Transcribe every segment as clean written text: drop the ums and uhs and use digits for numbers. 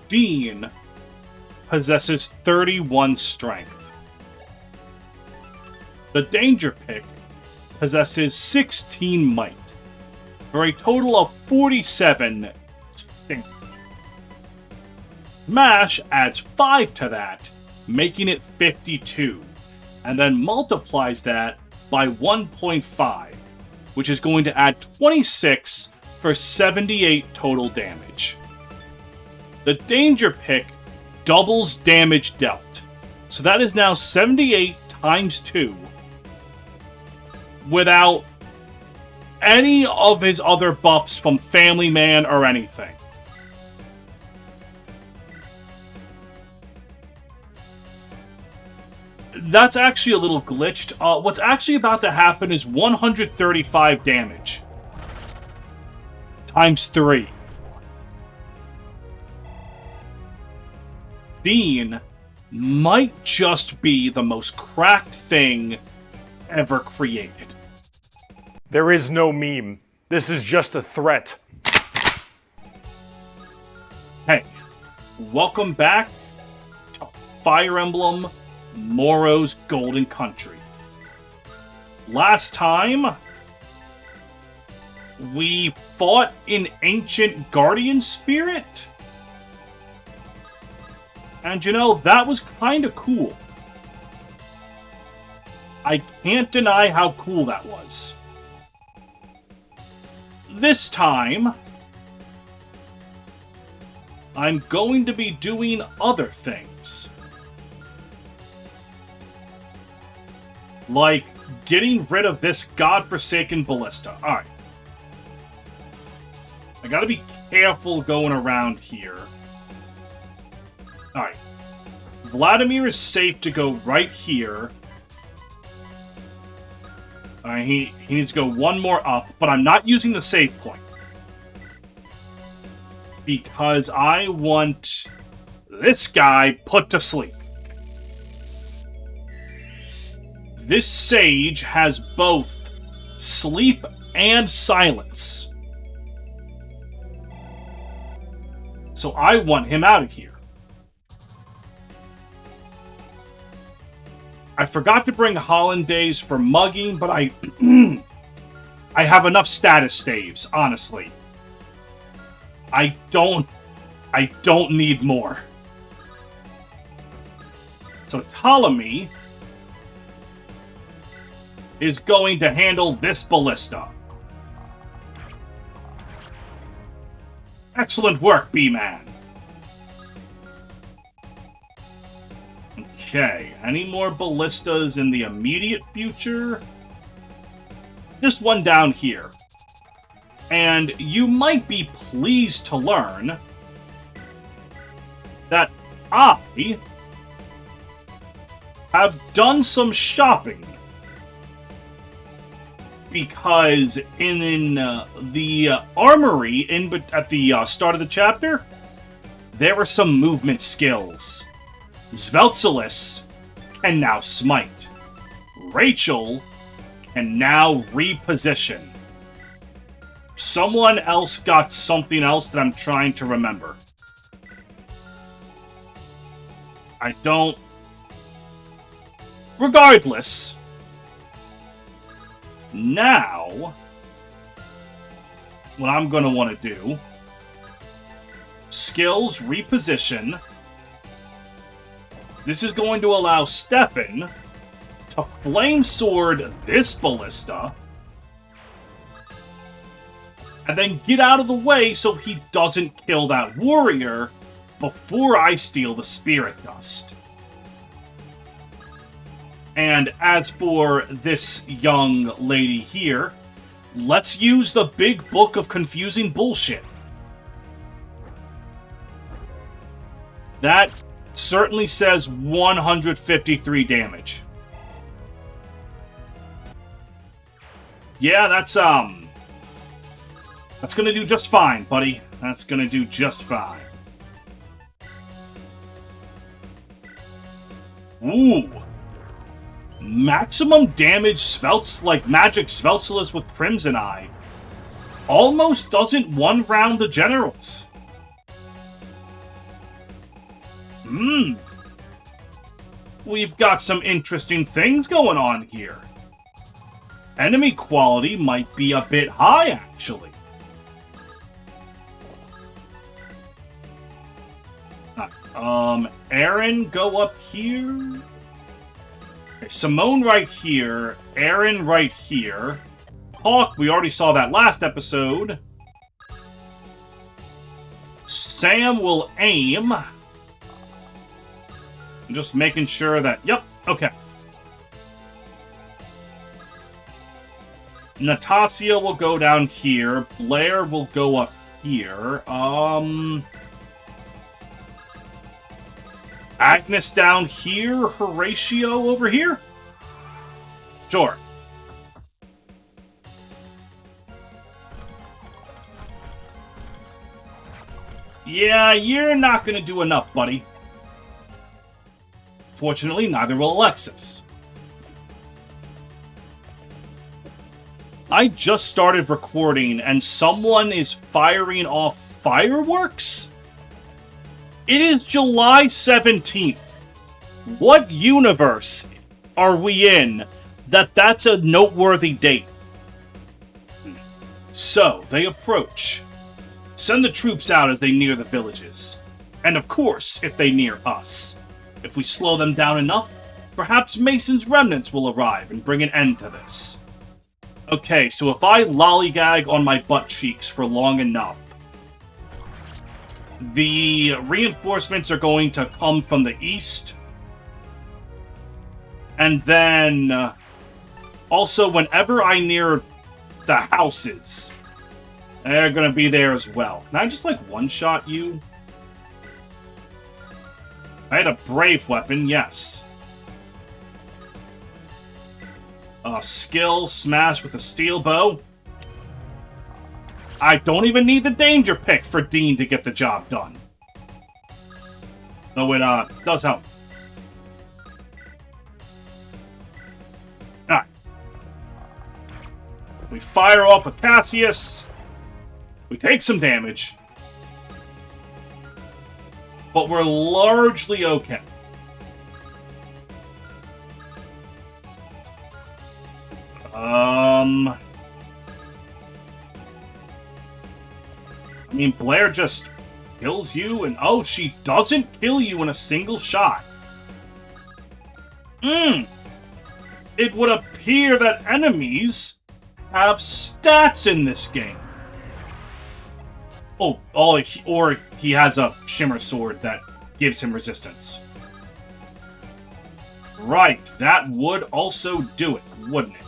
Dean possesses 31 strength. The Danger Pick possesses 16 might, for a total of 47 strength. Mash adds 5 to that, making it 52, and then multiplies that by 1.5, which is going to add 26 for 78 total damage. The Danger Pick doubles damage dealt, so that is now 78 times 2, without any of his other buffs from Family Man or anything. That's actually a little glitched. What's actually about to happen is 135 damage. Times 3. Dean might just be the most cracked thing ever created. There is no meme. This is just a threat. Hey, welcome back to Fire Emblem Morrow's Golden Country. Last time, we fought an ancient guardian spirit. And you know, that was kind of cool. I can't deny how cool that was. This time, I'm going to be doing other things. Like getting rid of this godforsaken ballista. Alright. I gotta be careful going around here. Alright. Vladimir is safe to go right here. Alright, he needs to go one more up, but I'm not using the save point. Because I want this guy put to sleep. This sage has both sleep and silence. So I want him out of here. I forgot to bring Hollandaise for mugging, but I have enough status staves, honestly. I don't need more. So Ptolemy is going to handle this ballista. Excellent work, B-Man. Okay, any more ballistas in the immediate future? Just one down here. And you might be pleased to learn that I have done some shopping. Because in the armory at the start of the chapter, there were some movement skills. Sveltsilus can now smite. Rachel can now reposition. Someone else got something else that I'm trying to remember. I don't... Regardless... Now, what I'm going to want to do, skills reposition. This is going to allow Stefan to flame sword this ballista and then get out of the way so he doesn't kill that warrior before I steal the spirit dust. And as for this young lady here, let's use the big book of confusing bullshit. That certainly says 153 damage. Yeah, that's gonna do just fine, buddy. That's gonna do just fine. Ooh. Maximum damage magic Sveltsilus with Crimson Eye almost doesn't one-round the generals. We've got some interesting things going on here. Enemy quality might be a bit high, actually. Aaron, go up here. Okay, Simone right here. Aaron right here. Hawk, we already saw that last episode. Sam will aim. I'm just making sure that... Yep, okay. Natasha will go down here. Blair will go up here. Agnes down here. Horatio over here? Sure. Yeah, you're not gonna do enough, buddy. Fortunately, neither will Alexis. I just started recording and someone is firing off fireworks? It is July 17th. What universe are we in that that's a noteworthy date? So, they approach. Send the troops out as they near the villages. And of course, if they near us. If we slow them down enough, perhaps Mason's remnants will arrive and bring an end to this. Okay, so if I lollygag on my butt cheeks for long enough, the reinforcements are going to come from the east. And then, also, whenever I near the houses, they're gonna be there as well. Can I just, like, one-shot you? I had a brave weapon, yes. Skill, smash with the steel bow. I don't even need the danger pick for Dean to get the job done. Though it, does help. Alright. We fire off with Cassius. We take some damage. But we're largely okay. I mean, Blair just kills you, and oh, she doesn't kill you in a single shot. It would appear that enemies have stats in this game. Oh, or he has a shimmer sword that gives him resistance. Right, that would also do it, wouldn't it?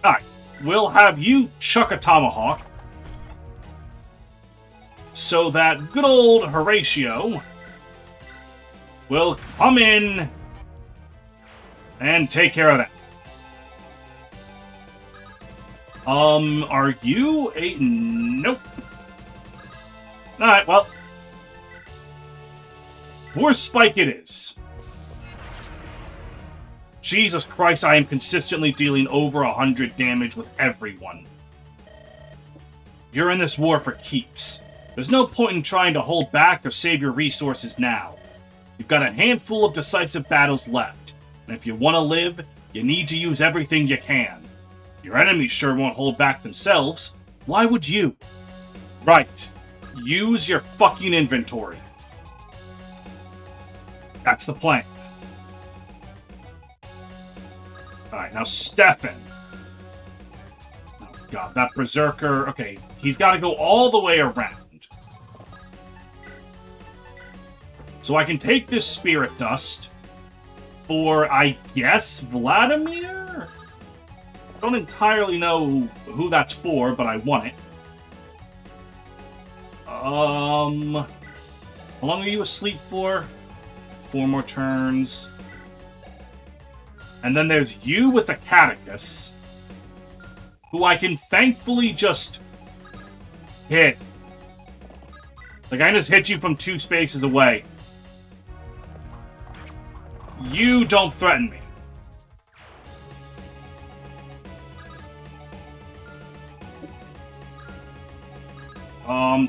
Alright, we'll have you chuck a tomahawk. So that good old Horatio will come in and take care of that. Are you a... Nope. Alright, well. More spike it is. Jesus Christ, I am consistently dealing over 100 damage with everyone. You're in this war for keeps. There's no point in trying to hold back or save your resources now. You've got a handful of decisive battles left, and if you want to live, you need to use everything you can. Your enemies sure won't hold back themselves. Why would you? Right. Use your fucking inventory. That's the plan. Alright, now Stefan. Oh god, that berserker... Okay, he's got to go all the way around. So I can take this spirit dust for, I guess, Vladimir? Don't entirely know who that's for, but I want it. How long are you asleep for? 4 more turns. And then there's you with the Catechus, who I can thankfully just hit. Like, I just hit you from 2 spaces away. You don't threaten me.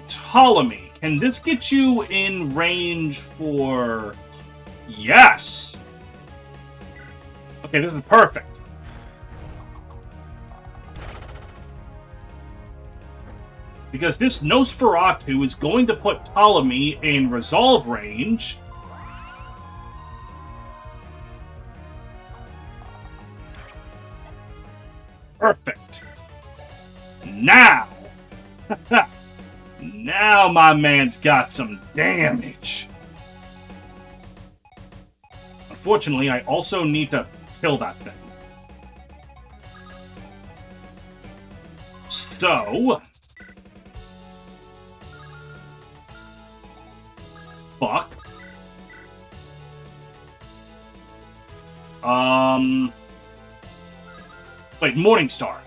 Ptolemy, can this get you in range for... Yes! Okay, this is perfect. Because this Nosferatu is going to put Ptolemy in resolve range. Perfect. Now! Now my man's got some damage. Unfortunately, I also need to kill that thing. So... Fuck. Wait, Morningstar.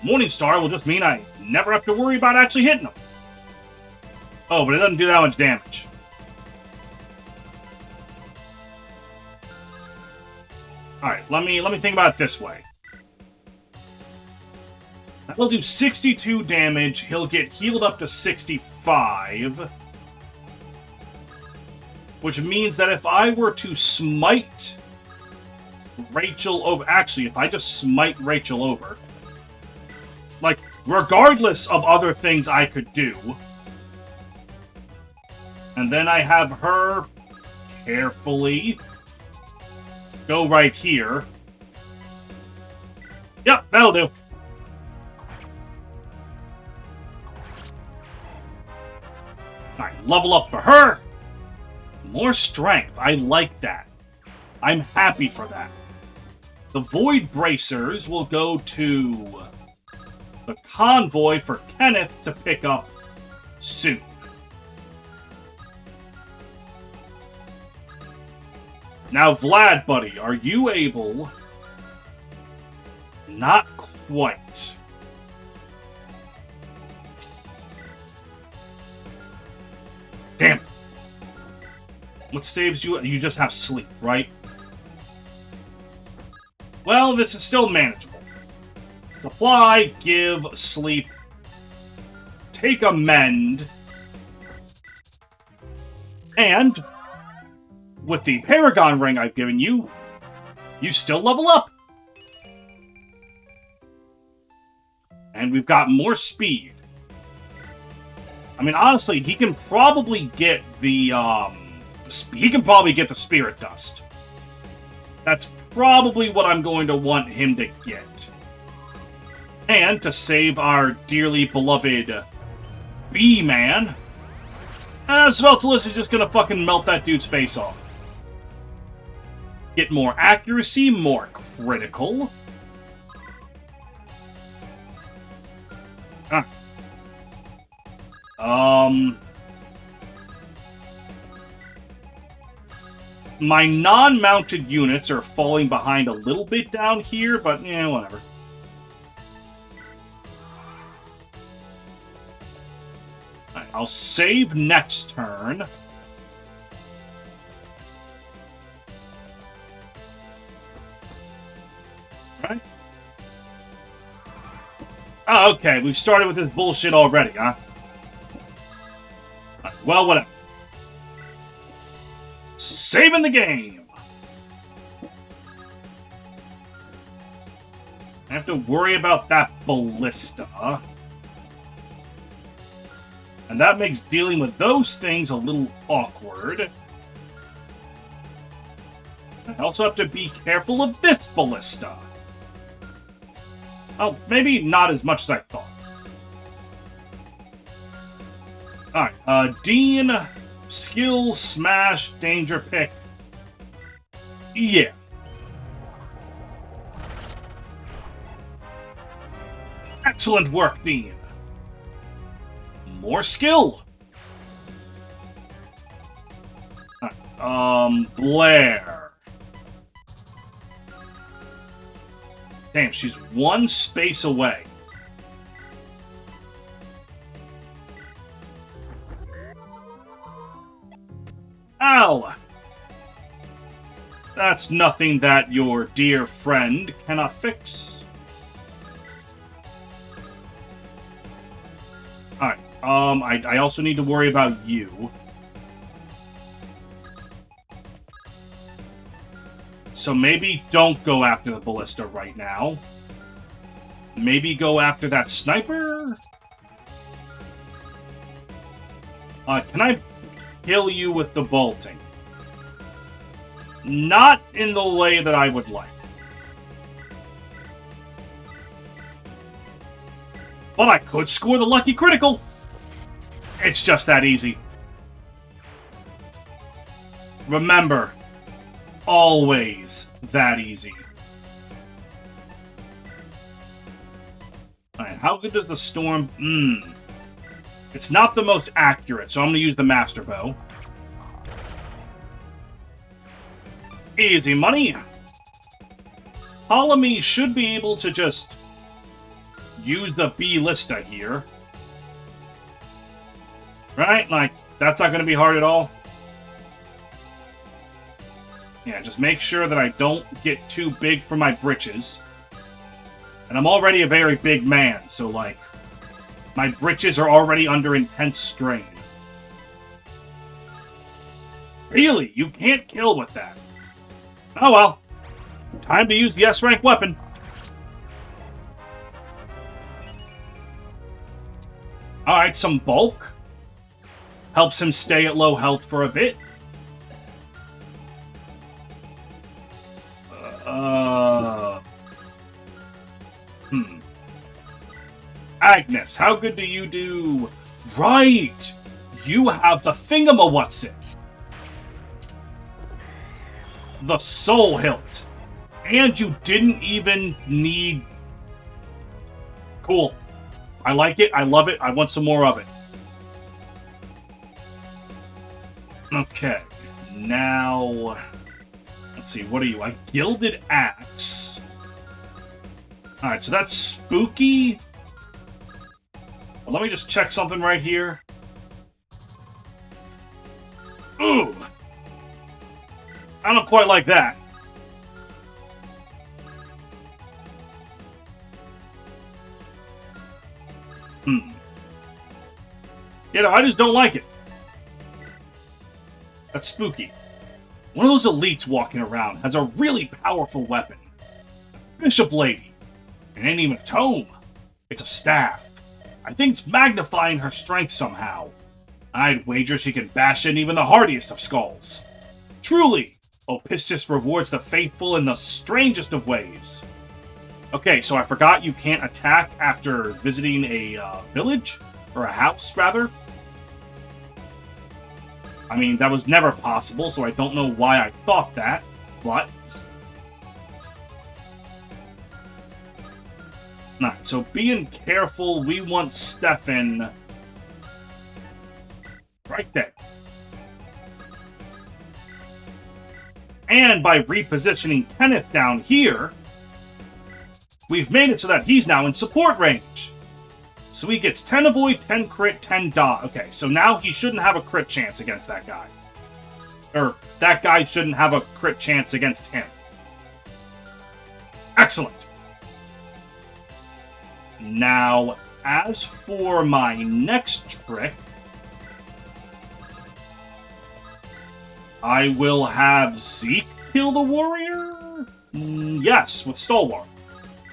Morningstar will just mean I never have to worry about actually hitting them. Oh, but it doesn't do that much damage. Alright, let me think about it this way. That'll do 62 damage. He'll get healed up to 65. Which means that if I were to smite Rachel over... Actually, if I just smite Rachel over... Like, regardless of other things I could do... And then I have her carefully go right here. Yep, that'll do. Alright, level up for her. More strength. I like that. I'm happy for that. The Void Bracers will go to the Convoy for Kenneth to pick up soon. Now, Vlad, buddy, are you able... Not quite. Damn it. What saves you? You just have sleep, right? Well, this is still manageable. Supply, give, sleep. Take a mend. And... with the Paragon Ring I've given you, you still level up. And we've got more speed. I mean, honestly, he can probably get the Spirit Dust. That's probably what I'm going to want him to get. And to save our dearly beloved B-Man, Sveltalus is just gonna fucking melt that dude's face off. Get more accuracy, more critical. My non-mounted units are falling behind a little bit down here, but yeah, whatever. Alright, I'll save next turn. Right? Oh, okay, we've started with this bullshit already, huh? Right, well, whatever. Saving the game! I have to worry about that ballista. And that makes dealing with those things a little awkward. I also have to be careful of this ballista. Oh, maybe not as much as I thought. Alright, Dean, skill, smash, danger pick. Yeah. Excellent work, Dean. More skill. Blair. Damn, she's one space away. Ow! That's nothing that your dear friend cannot fix. Alright, I also need to worry about you. So maybe don't go after the ballista right now. Maybe go after that sniper? Can I kill you with the bolting? Not in the way that I would like. But I could score the lucky critical. It's just that easy. Remember, always that easy. Alright, how good does the storm... It's not the most accurate, so I'm going to use the Master Bow. Easy money. Ptolemy should be able to just use the B-Lista here. Right? Like, that's not going to be hard at all. Yeah, just make sure that I don't get too big for my britches. And I'm already a very big man, so, like, my britches are already under intense strain. Really? You can't kill with that. Oh well. Time to use the S-rank weapon. Alright, some bulk. Helps him stay at low health for a bit. Agnes, how good do you do? Right! You have the thingamawhatsit. The soul hilt. And you didn't even need... Cool. I like it. I love it. I want some more of it. Okay. Now... Let's see. What are you? A gilded axe. Alright, so that's spooky. Well, let me just check something right here. Ooh! I don't quite like that. You know, I just don't like it. That's spooky. One of those elites walking around has a really powerful weapon. Bishop Lady. It ain't even a tome. It's a staff. I think it's magnifying her strength somehow. I'd wager she can bash in even the hardiest of skulls. Truly, Opistis rewards the faithful in the strangest of ways. Okay, so I forgot you can't attack after visiting a village? Or a house, rather? I mean, that was never possible, so I don't know why I thought that, but... Alright, so being careful, we want Stefan... right there. And by repositioning Kenneth down here, we've made it so that he's now in support range. So he gets 10 avoid, 10 crit, 10 dodge. Okay, so now he shouldn't have a crit chance against that guy. Or, that guy shouldn't have a crit chance against him. Excellent. Now, as for my next trick, I will have Zeke kill the warrior? Yes, with Stalwart.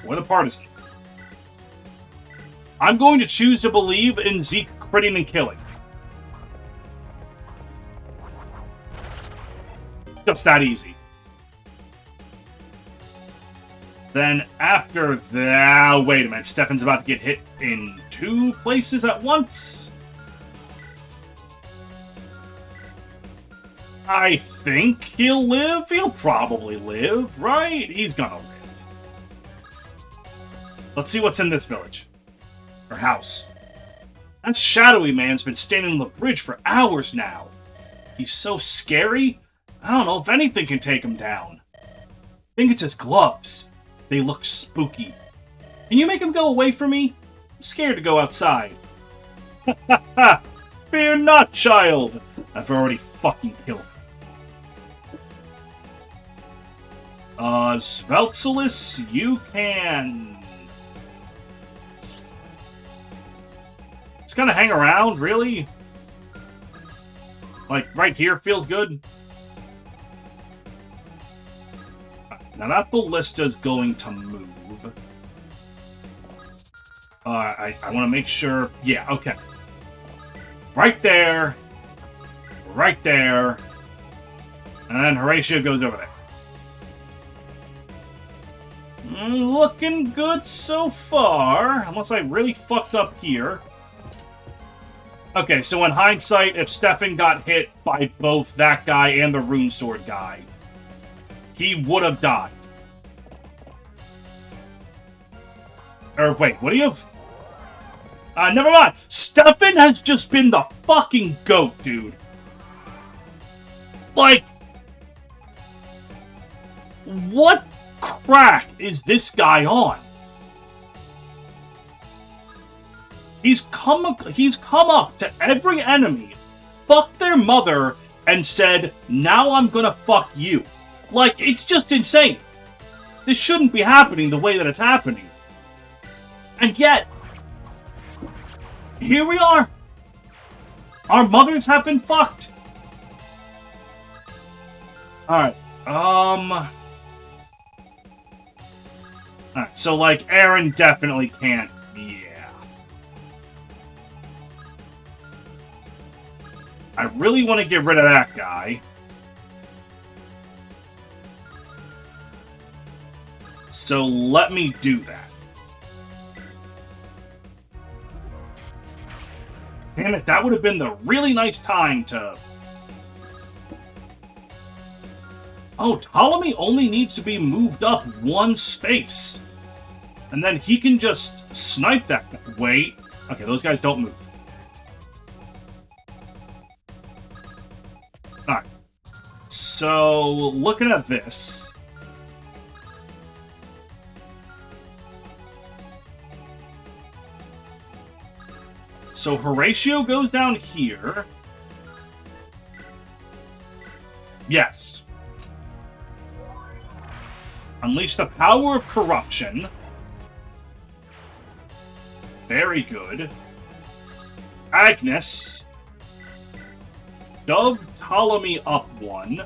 Or the Partisan. I'm going to choose to believe in Zeke critting and killing. Just that easy. Then after that... Wait a minute, Stefan's about to get hit in 2 places at once? I think he'll live. He'll probably live, right? He's gonna live. Let's see what's in this village. Or house. That shadowy man's been standing on the bridge for hours now. He's so scary, I don't know if anything can take him down. I think it's his gloves. They look spooky. Can you make him go away from me? I'm scared to go outside. Ha ha ha! Fear not, child! I've already fucking killed him. Sveltsolus, you can... It's gonna hang around, really? Like, right here feels good? Now that ballista's going to move. I want to make sure... Yeah, okay. Right there. Right there. And then Horatio goes over there. Looking good so far. Unless I really fucked up here. Okay, so in hindsight, if Stefan got hit by both that guy and the Rune Sword guy, he would have died. Or wait, what do you have? Never mind. Stefan has just been the fucking GOAT, dude. Like, what crack is this guy on? He's come up to every enemy, fucked their mother, and said, now I'm gonna fuck you. Like, it's just insane. This shouldn't be happening the way that it's happening. And yet, here we are. Our mothers have been fucked. Alright, Alright, so, like, Aaron definitely can't. Yeah. I really want to get rid of that guy. So let me do that. Damn it, that would have been the really nice time to... Oh, Ptolemy only needs to be moved up one space. And then he can just snipe that guy. Wait. Okay, those guys don't move. Alright. So, looking at this... So Horatio goes down here. Yes. Unleash the power of corruption. Very good. Agnes. Shove Ptolemy up one.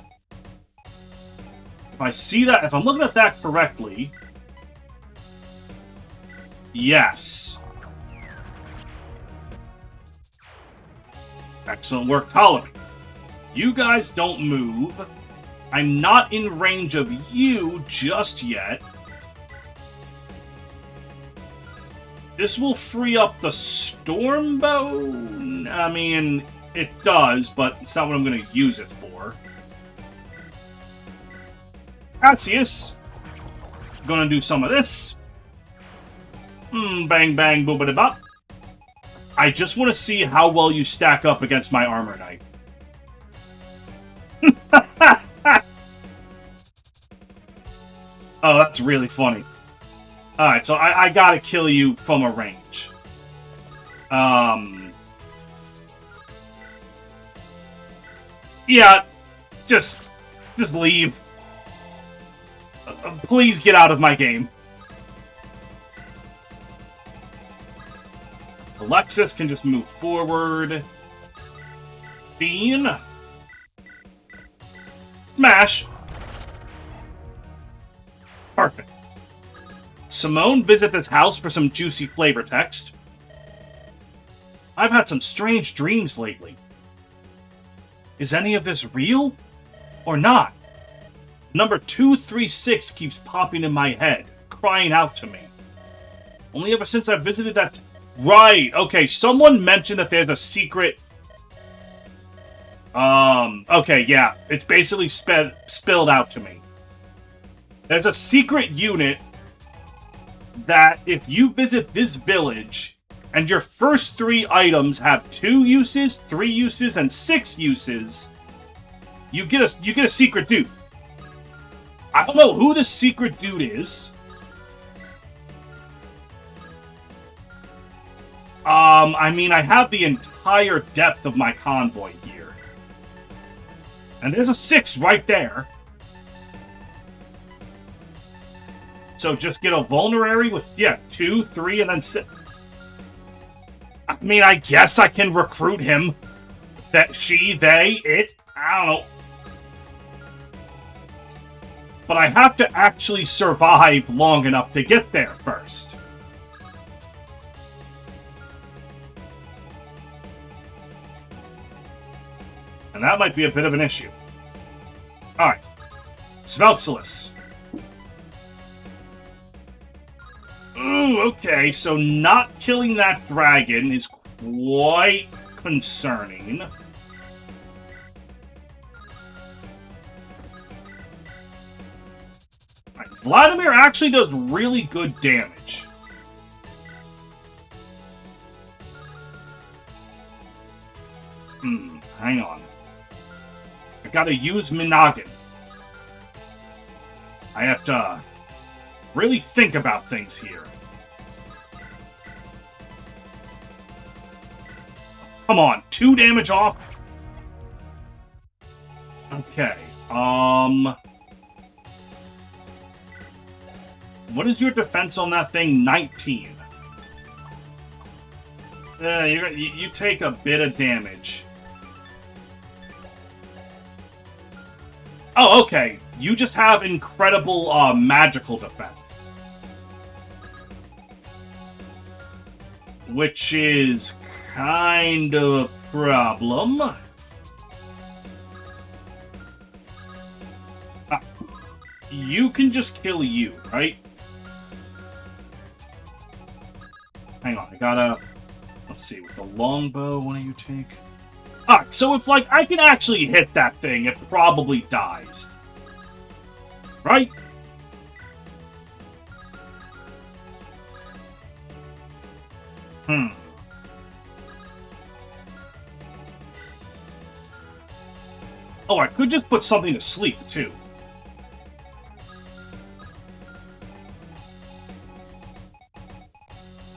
If I see that, if I'm looking at that correctly... Yes. Excellent work, Ptolemy. You guys don't move. I'm not in range of you just yet. This will free up the Stormbow. I mean, it does, but it's not what I'm going to use it for. Cassius. Gonna do some of this. Bang, bang, boobity-bop. I just want to see how well you stack up against my Armor Knight. Oh, that's really funny. Alright, so I gotta kill you from a range. Yeah, just leave. Please get out of my game. Alexis can just move forward. Bean. Smash. Perfect. Simone, visit this house for some juicy flavor text. I've had some strange dreams lately. Is any of this real? Or not? Number 236 keeps popping in my head, crying out to me. Only ever since I visited that... Right, okay, someone mentioned that there's a secret... Okay, yeah, it's basically spilled out to me. There's a secret unit that if you visit this village, and your first 3 items have 2 uses, 3 uses, and 6 uses, you get a secret dude. I don't know who the secret dude is. I mean, I have the entire depth of my convoy here. And there's a 6 right there. So just get a vulnerary with, yeah, 2, 3, and then 6. I mean, I guess I can recruit him. That she, they, it, I don't know. But I have to actually survive long enough to get there first. And that might be a bit of an issue. Alright. Sveltsilus. Ooh, okay, so not killing that dragon is quite concerning. Right, Vladimir actually does really good damage. Hang on. I gotta use Minagin. I have to really think about things here. Come on, 2 damage off? Okay, what is your defense on that thing? 19. You take a bit of damage. Oh, okay. You just have incredible, magical defense. Which is kind of a problem. You can just kill you, right? Hang on, I gotta... Let's see, with the longbow, what do you take? Alright, so if, like, I can actually hit that thing, it probably dies. Right? Oh, I could just put something to sleep, too.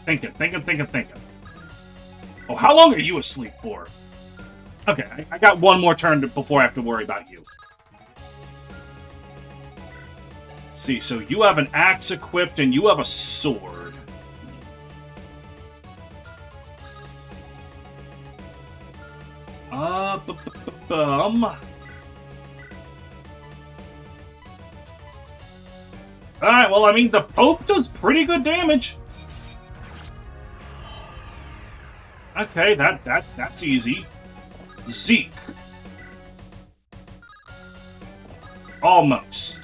Thinking. Oh, how long are you asleep for? Okay, I got one more turn before I have to worry about you. Let's see, so you have an axe equipped and you have a sword. Alright, well, I mean, the Pope does pretty good damage. Okay, that's easy. Zeke. Almost.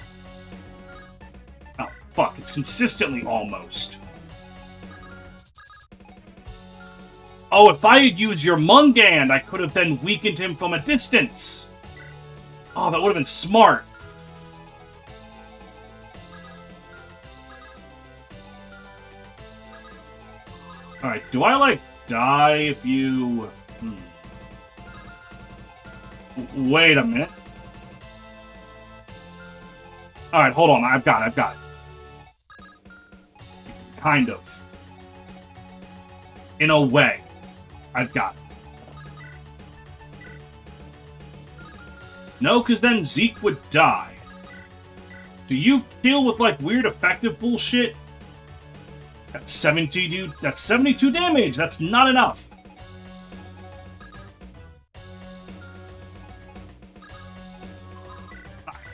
Oh, fuck, it's consistently almost. Oh, if I had used your Mungand, I could have then weakened him from a distance. Oh, that would have been smart. Alright, do I, like, die if you... Wait a minute. Alright, hold on. I've got it. Kind of. In a way. I've got it. No, because then Zeke would die. Do you kill with, like, weird effective bullshit? That's 72 damage. That's not enough.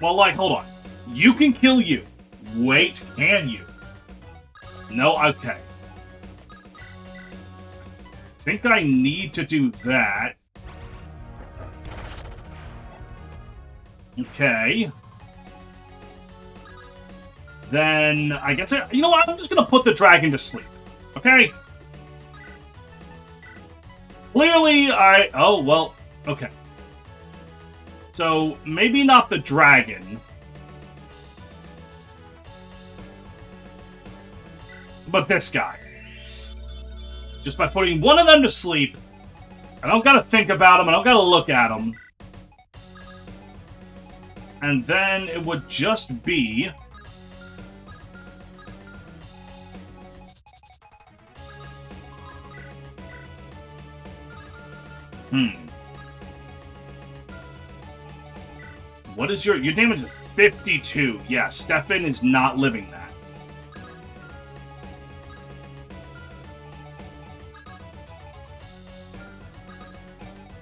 Well, like, hold on. You can kill you. Wait, can you? No? Okay. I think I need to do that. Okay. Then, I guess, you know what? I'm just gonna put the dragon to sleep. Okay? Clearly, oh, well, okay. So, maybe not the dragon. But this guy. Just by putting one of them to sleep, I don't gotta think about him, I don't gotta look at him. And then it would just be... What is your damage is 52. Yeah, Stefan is not living that.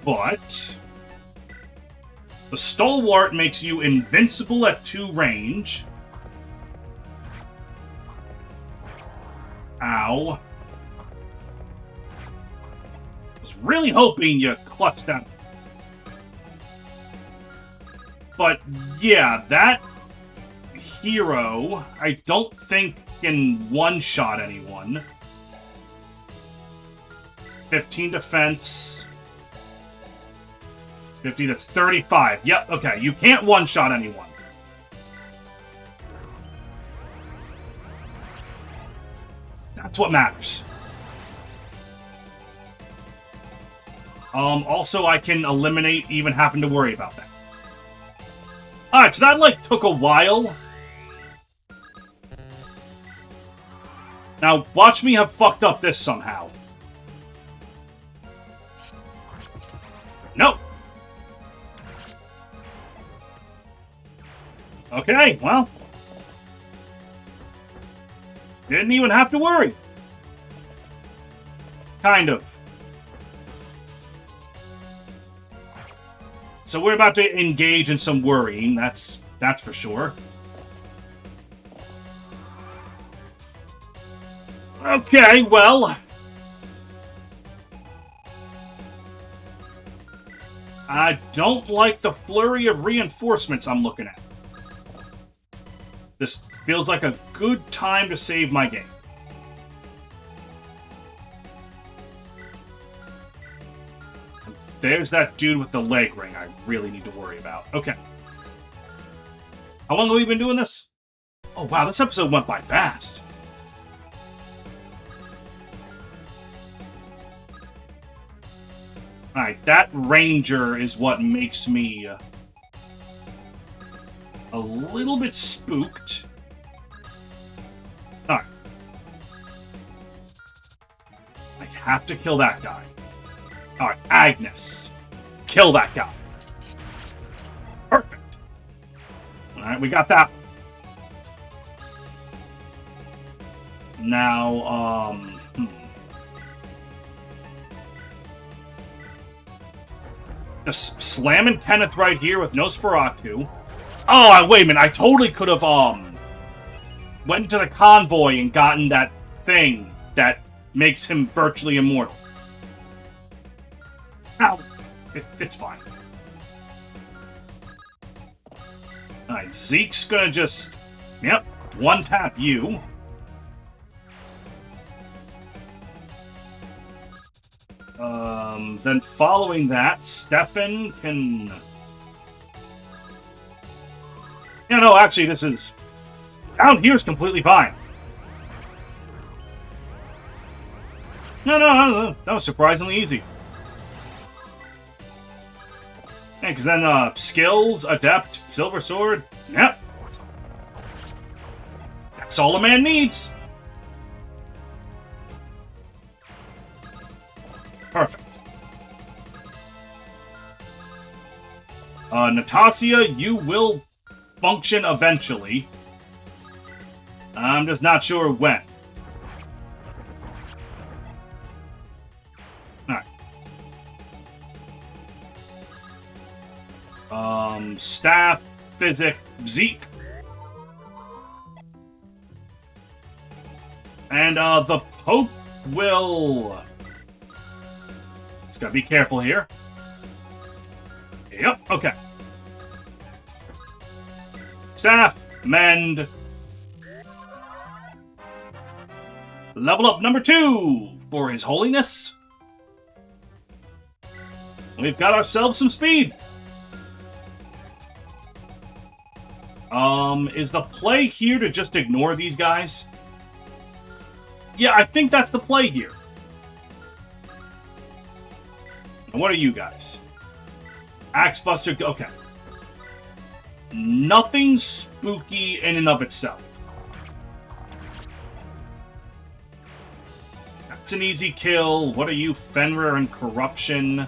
But the Stalwart makes you invincible at 2 range. Ow. I was really hoping you clutched that. But yeah, that hero, I don't think can one-shot anyone. 15 defense. 50, that's 35. Yep, okay, you can't one-shot anyone. That's what matters. Also, I can eliminate even having to worry about that. Alright, so that, like, took a while. Now, watch me have fucked up this somehow. Nope. Okay, well. Didn't even have to worry. Kind of. So we're about to engage in some worrying, that's for sure. Okay, well. I don't like the flurry of reinforcements I'm looking at. This feels like a good time to save my game. There's that dude with the leg ring I really need to worry about. Okay. How long have we been doing this? Oh, wow, this episode went by fast. Alright, that ranger is what makes me a little bit spooked. Alright. I have to kill that guy. Alright, Agnes. Kill that guy. Perfect. Alright, we got that. Now, Just slamming Kenneth right here with Nosferatu. Oh, wait a minute. I totally could have, went to the convoy and gotten that thing that makes him virtually immortal. Ow. It's fine. Alright, Zeke's gonna just... Yep, one-tap you. Then following that, Stefan can... Yeah, no, actually, this is... Down here's completely fine. No, that was surprisingly easy. Yeah, because then, skills, adept, silver sword, yep. That's all a man needs. Perfect. Natasha, you will function eventually. I'm just not sure when. Alright. Staff, Physic, Zeke. And, the Pope will... Just gotta be careful here. Yep, okay. Staff, mend. Level up number 2 for His Holiness. We've got ourselves some speed. Is the play here to just ignore these guys? Yeah, I think that's the play here. And what are you guys? Axebuster, okay. Nothing spooky in and of itself. That's an easy kill. What are you, Fenrir and Corruption?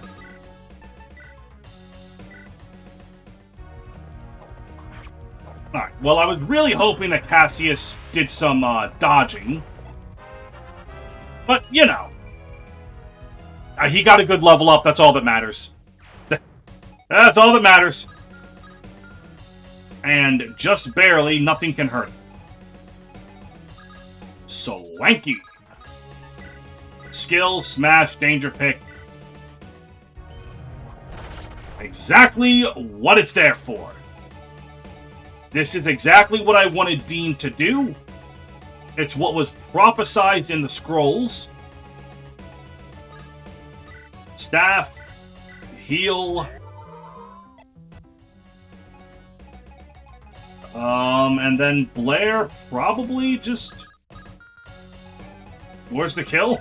Alright, well, I was really hoping that Cassius did some, dodging. But, you know. He got a good level up, that's all that matters. That's all that matters. And just barely, nothing can hurt it. Swanky. Skill, smash, danger pick. Exactly what it's there for. This is exactly what I wanted Dean to do. It's what was prophesized in the scrolls. Staff, heal. And then Blair probably just... Where's the kill?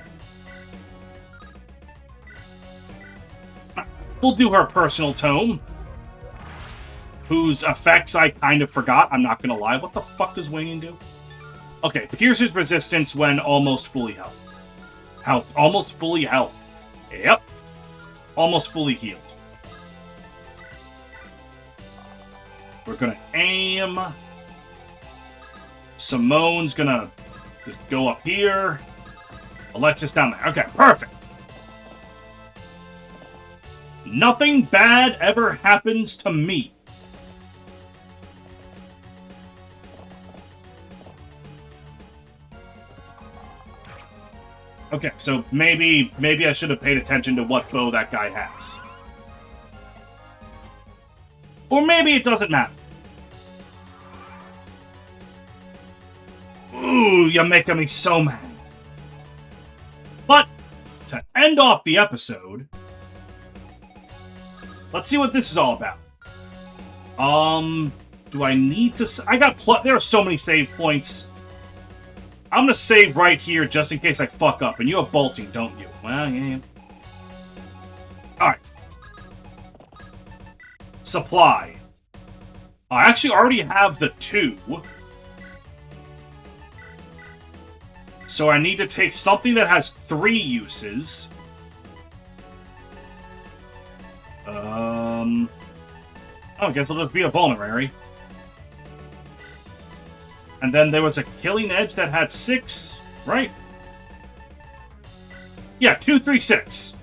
We'll do her personal tome, whose effects I kind of forgot. I'm not gonna lie. What the fuck does Wayne do? Okay, pierces resistance when almost fully health. Almost fully health. Yep. Almost fully healed. We're gonna aim. Simone's gonna just go up here. Alexis down there. Okay, perfect. Nothing bad ever happens to me. Okay, so maybe I should have paid attention to what bow that guy has. Or maybe it doesn't matter. Ooh, you're making me so mad. But, to end off the episode, let's see what this is all about. Do I need to... there are so many save points. I'm gonna save right here just in case I fuck up. And you have bolting, don't you? Well, yeah. Alright. Supply. I actually already have the 2. So I need to take something that has 3 uses. I guess it'll just be a vulnerary. And then there was a killing edge that had 6, right? Yeah, 2, 3, 6.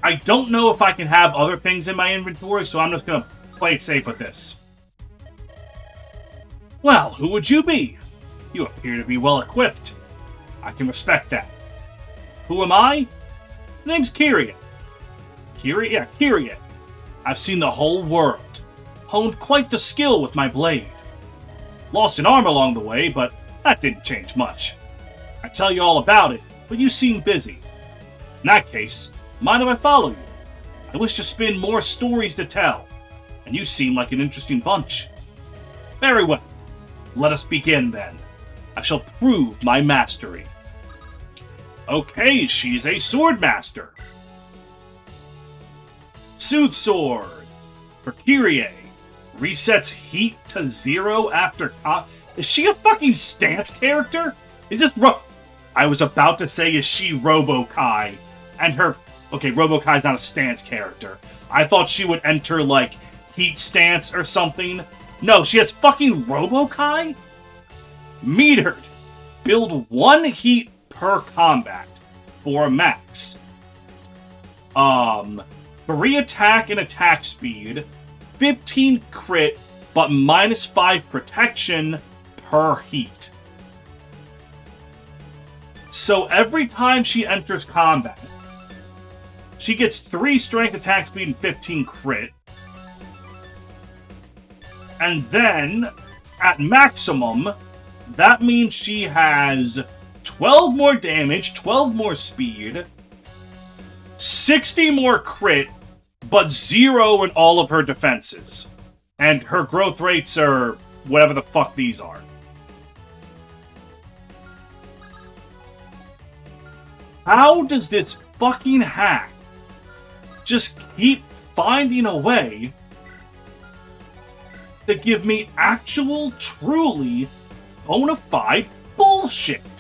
I don't know if I can have other things in my inventory, so I'm just gonna play it safe with this. Well, who would you be? You appear to be well equipped. I can respect that. Who am I? The name's Kyria. Kyria? Yeah, Kyria. I've seen the whole world. Honed quite the skill with my blade. Lost an arm along the way, but that didn't change much. I tell you all about it, but you seem busy. In that case, mind if I follow you? I wish to spin more stories to tell, and you seem like an interesting bunch. Very well. Let us begin then. I shall prove my mastery. Okay, she's a sword master. Sooth Sword for Kyrie. Resets heat to 0 after... Is she a fucking stance character? Is this I was about to say, is she Robo-Kai? And her... Okay, Robo-Kai's not a stance character. I thought she would enter, like, heat stance or something. No, she has fucking Robo-Kai? Metered. Build 1 heat per combat for a max. Free attack and attack speed. 15 crit, but minus 5 protection per heat. So every time she enters combat, she gets 3 strength, attack speed, and 15 crit. And then, at maximum, that means she has 12 more damage, 12 more speed, 60 more crit, but 0 in all of her defenses. And her growth rates are whatever the fuck these are. How does this fucking hack just keep finding a way to give me actual, truly bona fide bullshit?